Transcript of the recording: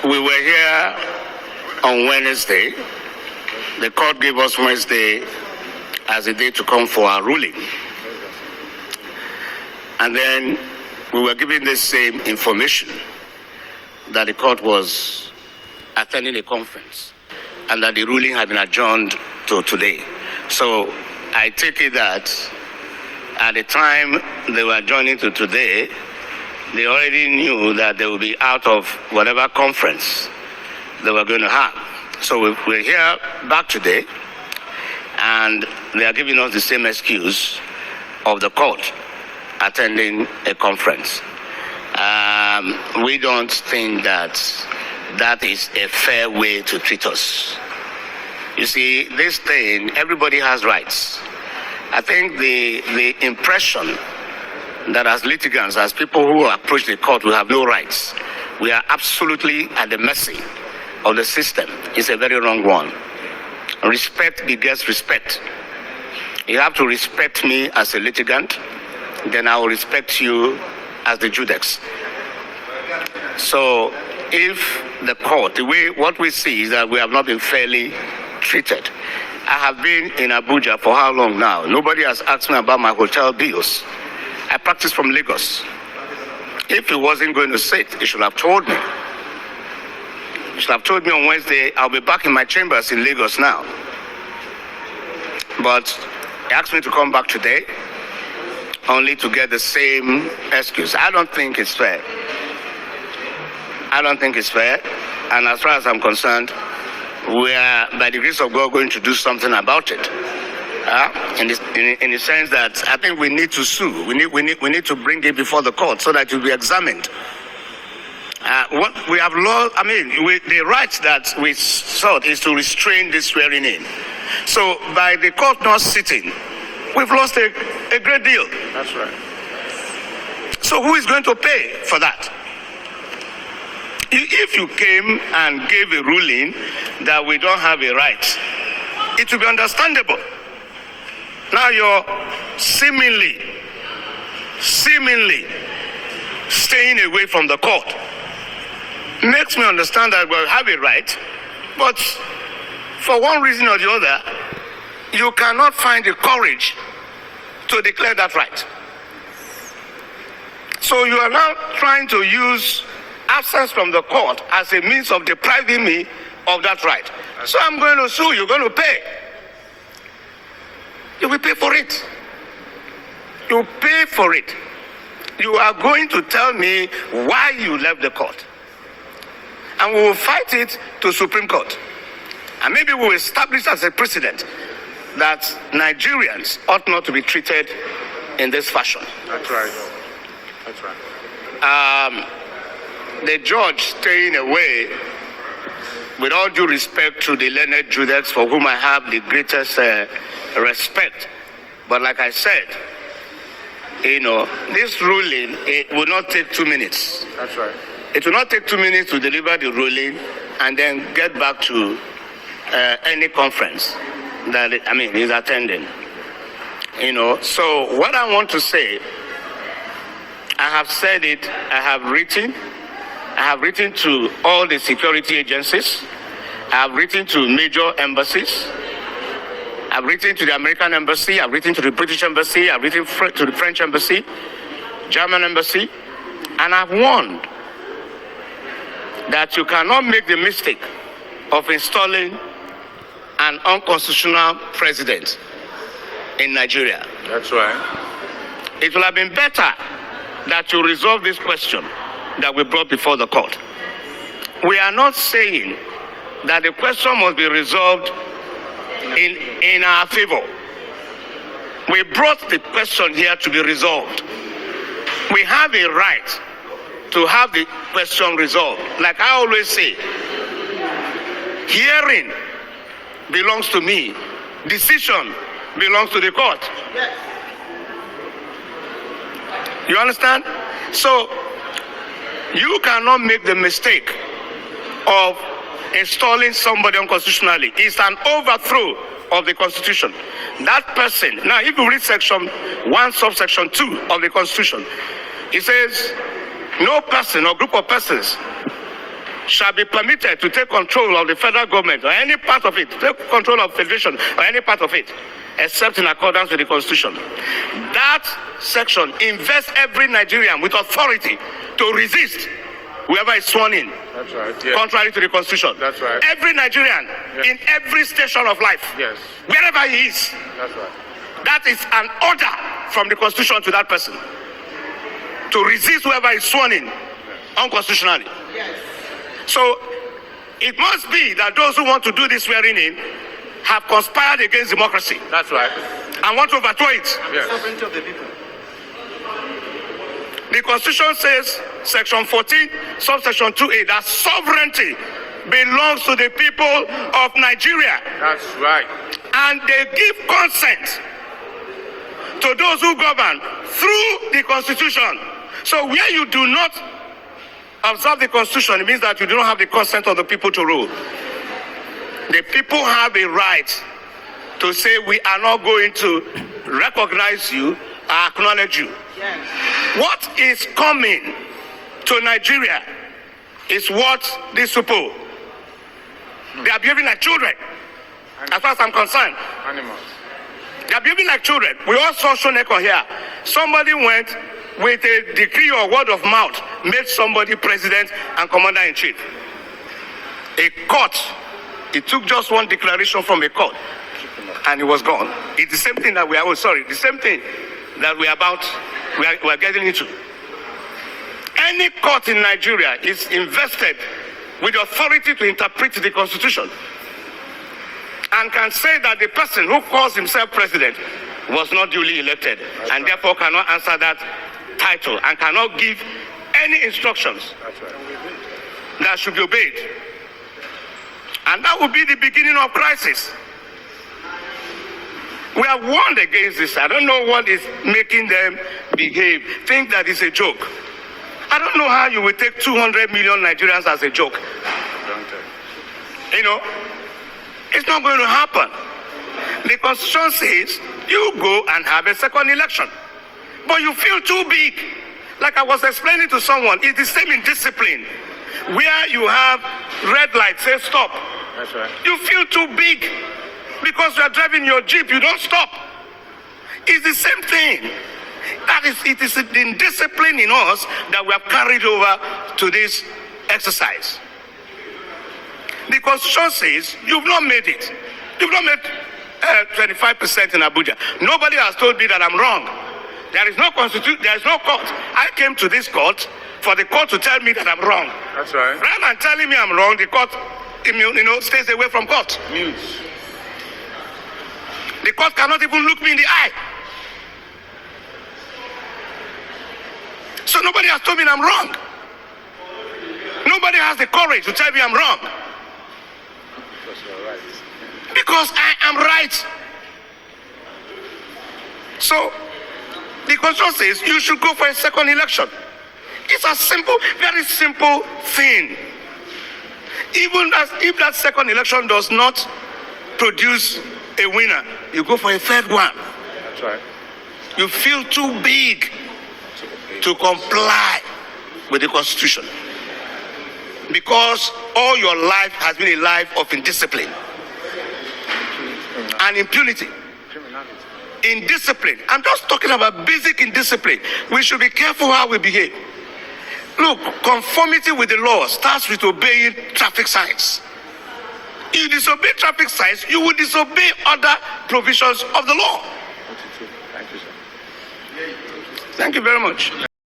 We were here on Wednesday. The court gave us Wednesday as a day to come for our ruling. And then we were given the same information that the court was attending a conference and that the ruling had been adjourned to today. So I take it that at the time they were adjourning to today, they already knew that they would be out of whatever conference they were going to have. So we're here back today, and they are giving us the same excuse of the court attending a conference. We don't think that that is a fair way to treat us. You see, this thing, everybody has rights. I think the impression that as litigants, as people who approach the court, we have no rights. We are absolutely at the mercy of the system. It's a very wrong one. Respect begets respect. You have to respect me as a litigant, then I will respect you as the judex. So if the court, what we see is that we have not been fairly treated. I have been in Abuja for how long now? Nobody has asked me about my hotel bills. I practice from Lagos. If he wasn't going to sit, he should have told me. He should have told me on Wednesday, I'll be back in my chambers in Lagos now. But he asked me to come back today, only to get the same excuse. I don't think it's fair. I don't think it's fair. And as far as I'm concerned, we are, by the grace of God, going to do something about it. In the sense that I think we need to sue. We need to bring it before the court so that it will be examined. What we have lost, the right that we sought is to restrain this swearing in. So by the court not sitting, we've lost a great deal. That's right. So who is going to pay for that? If you came and gave a ruling that we don't have a right, it will be understandable. Now you're seemingly staying away from the court. Makes me understand that we have a right, but for one reason or the other, you cannot find the courage to declare that right. So you are now trying to use absence from the court as a means of depriving me of that right. So I'm going to sue, you're going to pay. You will pay for it. You pay for it. You are going to tell me why you left the court. And we will fight it to Supreme Court. And maybe we will establish as a precedent that Nigerians ought not to be treated in this fashion. That's right. That's right. The judge staying away, with all due respect to the learned judex for whom I have the greatest respect. But like I said, this ruling, it will not take 2 minutes. That's right. It will not take 2 minutes to deliver the ruling and then get back to any conference that he's attending. So what I want to say, I have said it, I have written to all the security agencies, I have written to major embassies, I've written to the American embassy, I've written to the British embassy, I've written to the French embassy, German embassy, and I've warned that you cannot make the mistake of installing an unconstitutional president in Nigeria. That's right. It will have been better that you resolve this question that we brought before the court. We are not saying that the question must be resolved in our favor. We brought the question here to be resolved. We have a right to have the question resolved. Like I always say, hearing belongs to me, decision belongs to the court. Yes. You understand? So you cannot make the mistake of installing somebody unconstitutionally. It's an overthrow of the Constitution. That person, now if you read section 1 subsection 2 of the Constitution, it says no person or group of persons shall be permitted to take control of the federal government or any part of it, take control of federation or any part of it, except in accordance with the Constitution. That section invests every Nigerian with authority to resist whoever is sworn in. That's right. Yes. Contrary to the Constitution. That's right. Every Nigerian, yes, in every station of life, yes, wherever he is. that's right. That is an order from the Constitution to that person to resist whoever is sworn in unconstitutionally. Yes. So it must be that those who want to do this swearing in have conspired against democracy That's right. and want to overthrow it. Yes. Sovereignty of the people. The Constitution says, Section 14, subsection 2A, that sovereignty belongs to the people of Nigeria, That's right. and they give consent to those who govern through the Constitution. So where you do not observe the Constitution, it means that you do not have the consent of the people to rule. The people have a right to say, we are not going to recognize you or acknowledge you. Yes. What is coming to Nigeria is what these people, they are behaving like children, as far as I'm concerned. Animals. They are behaving like children. We all saw Shoneko here. Somebody went with a decree or word of mouth, made somebody president and commander-in-chief. A court, it took just one declaration from a court, and it was gone. It's the same thing that the same thing that we are getting into. Any court in Nigeria is invested with the authority to interpret the Constitution and can say that the person who calls himself president was not duly elected and therefore cannot answer that title and cannot give any instructions that should be obeyed. And that would be the beginning of crisis. We have warned against this. I don't know what is making them behave, think that it's a joke. I don't know how you will take 200 million Nigerians as a joke. You know, it's not going to happen. The Constitution says you go and have a second election, but you feel too big. Like I was explaining to someone, it's the same in discipline. Where you have red light, say stop. That's right. You feel too big because you are driving your Jeep, you don't stop. It's the same thing. It is the discipline in us that we have carried over to this exercise. The Constitution says you've not made it. You've not made 25% in Abuja. Nobody has told me that I'm wrong. There is no constitution. There is no court. I came to this court for the court to tell me that I'm wrong. That's right. Rather than telling me I'm wrong, the court, stays away from court. Mutes. The court cannot even look me in the eye. So nobody has told me I'm wrong. Nobody has the courage to tell me I'm wrong. Because you're right. Because I am right. So the Constitution says you should go for a second election. It's a simple, very simple thing. Even if that second election does not produce a winner, you go for a third one. That's right. You feel too big to comply with the Constitution, because all your life has been a life of indiscipline and impunity. Indiscipline. I'm just talking about basic indiscipline. We should be careful how we behave. Look, conformity with the law starts with obeying traffic signs. If you disobey traffic signs, you will disobey other provisions of the law. Thank you, sir. Thank you very much.